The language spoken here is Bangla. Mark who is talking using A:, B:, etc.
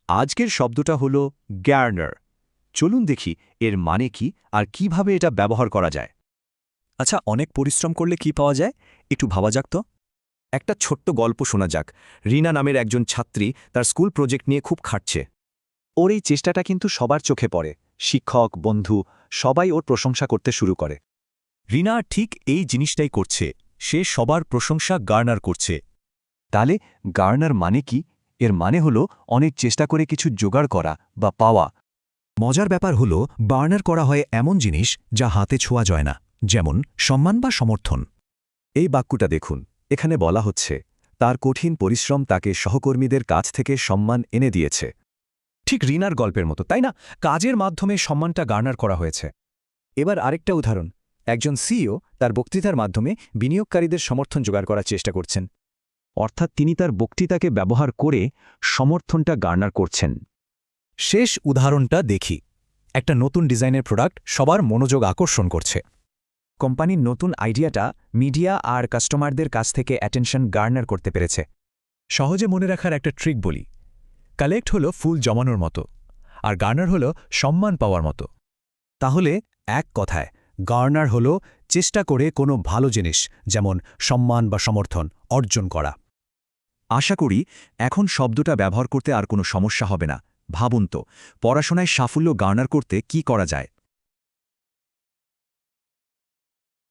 A: আজকের শব্দটা হলো গার্নার। চলুন দেখি এর মানে কি আর কিভাবে এটা ব্যবহার করা যায়।
B: আচ্ছা, অনেক পরিশ্রম করলে কি পাওয়া যায়? একটু ভাবা যাক তো।
A: একটা ছোট্ট গল্প শোনা যাক। রিনা নামের একজন ছাত্রী তার স্কুল প্রজেক্ট নিয়ে খুব খাটছে। ওর এই চেষ্টাটা কিন্তু সবার চোখে পড়ে। শিক্ষক, বন্ধু সবাই ওর প্রশংসা করতে শুরু করে।
B: রিনা ঠিক এই জিনিসটাই করছে। সে সবার প্রশংসা গার্নার করছে।
A: তাহলে গার্নার মানে কি? এর মানে হলো অনেক চেষ্টা করে কিছু জোগাড় করা বা পাওয়া।
B: মজার ব্যাপার হলো, গার্নার করা হয় এমন জিনিস যা হাতে ছোঁয়া যায় না, যেমন সম্মান বা সমর্থন।
A: এই বাক্যটা দেখুন, এখানে বলা হচ্ছে তার কঠিন পরিশ্রম তাকে সহকর্মীদের কাছ থেকে সম্মান এনে দিয়েছে।
B: ঠিক রিনার গল্পের মতো, তাই না? কাজের মাধ্যমে সম্মানটা গার্নার করা হয়েছে।
C: এবার আরেকটা উদাহরণ। একজন সিইও তার বক্তৃতার মাধ্যমে বিনিয়োগকারীদের সমর্থন জোগাড় করার চেষ্টা করছেন।
A: অর্থাৎ তিনি তার বক্তৃতাকে ব্যবহার করে সমর্থনটা গার্নার করছেন।
B: শেষ উদাহরণটা দেখি। একটা নতুন ডিজাইনের প্রোডাক্ট সবার মনোযোগ আকর্ষণ করছে।
C: কোম্পানির নতুন আইডিয়াটা মিডিয়া আর কাস্টমারদের কাছ থেকে অ্যাটেনশন গার্নার করতে পেরেছে।
B: সহজে মনে রাখার একটা ট্রিক বলি। কালেক্ট হলো ফুল জমানোর মতো, আর গার্নার হলো সম্মান পাওয়ার মতো। তাহলে এক কথায়, গার্নার হলো চেষ্টা করে কোনো ভালো জিনিস, যেমন সম্মান বা সমর্থন, অর্জন করা।
A: আশা করি এখন শব্দটা ব্যবহার করতে আর কোনো সমস্যা হবে না। ভাবুন তো, পড়াশোনায় সাফল্য গার্নার করতে কি করা যায়।